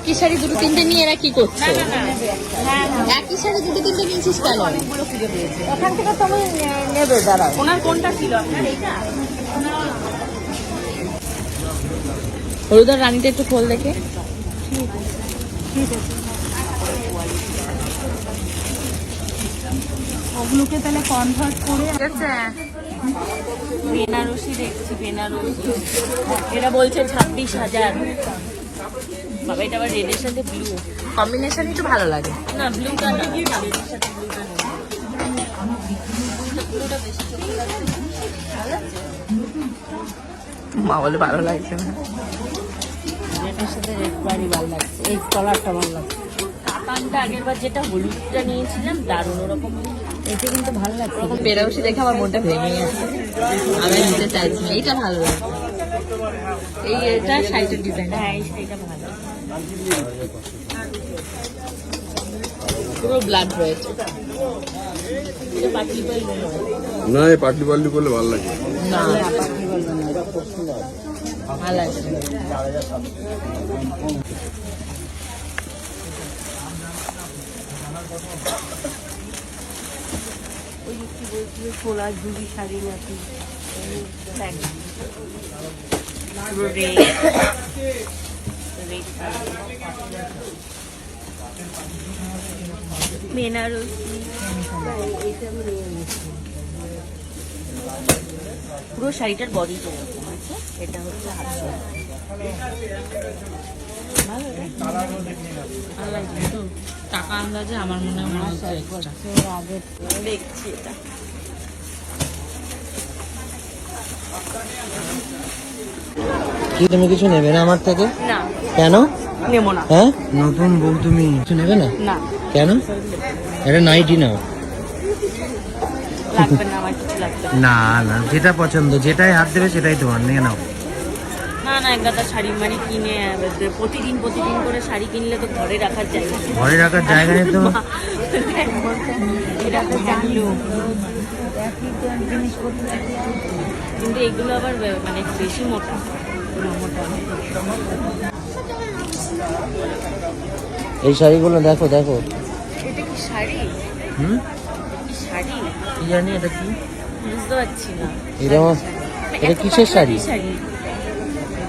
একই শাড়ি দুটো তিনটে নিয়ে এরা কি করছে? একই শাড়ি দুটো তিনটে নিয়েছিস কেন? ওখান থেকে তুমি নেবে, দাঁড়াও। ওনার কোনটা ছিল আপনার? এইটা হলুদার রানীটা একটু খোল দেখে। ওগুলোকে তাহলে কনভার্ট করে বেনারসি দেখছি, বেনারসি এটা বলছে 26,000। বাবা এটা আবার রেডের সাথে ব্লু কম্বিনেশন একটু ভালো লাগে না? ব্লুটা না, রেডের সাথে ব্লুটা নেই। মা বলে ভালো লাগছে না, রেডের সাথে রেড বাড়ি ভালো লাগছে, এই কালারটা ভালো লাগছে। কাতানটা আগের বার যেটা হলুদটা নিয়েছিলাম দারুণ ওরকম, এটা কিন্তু ভালো লাগছে। বেনারসি দেখে আমার মনটা ভেঙে গেছে, আমি নিতে চাইছি না। এইটা ভালো লাগে, এই এটা শাড়িটার ডিজাইন। হ্যাঁ এই শাড়িটা ভালো, পুরো ব্লাড রয়েছে। এটা পাটলি পাল্লি না, এই পাটলি পাল্লি করলে ভালো লাগে না, ভালো লাগছে। ওই কি বলছিল, সোলার জুড়ি শাড়ি নাকি? বেনারসি পুরো শাড়িটার বডিটা এরকম আছে, এটা হচ্ছে হাতটা। ভালো লাগছে তো টাকা আন্দাজে আমার মনে হয় আগে দেখছি এটা। কি তুমি কিছু নেবে না আমার থেকে? না কেন নেবো না। হ্যাঁ, নতুন বউ তুমি কিছু নেবে না? না কেন? এটা নাইটি নাও। লাগবে না, আমার কিছু লাগবে না না, যেটা পছন্দ, যেটাই হাত দেবে সেটাই তোমার, নিয়ে নাও। না। না একগাদা শাড়ি মানে কিনে প্রতিদিন প্রতিদিন করে শাড়ি কিনলে তো ঘরে রাখার জায়গা নেই। ঘরে রাখার জায়গা নেই তো। এটা তো জানলো, কিন্তু এগুলো আবার মানে বেশি মোটা। এই শাড়িগুলো দেখো দেখো। এটা কি শাড়ি? হুম, কি শাড়ি কি জানি এটা কি। বুঝতে পারছি না। এটা এটা কিসের শাড়ি? শাড়ি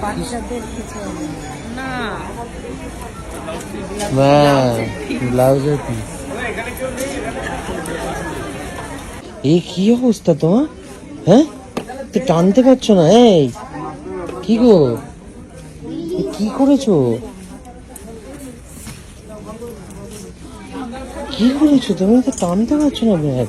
বাচ্চাদের কিছু না, ব্লাউজের পিস। এই কি অবস্থা তোমার? হ্যাঁ, তো টানতে পারছো না? এই কি গো, কি করেছো? কি করেছো তুমি? তো টানতে পারছো না ব্যাগ।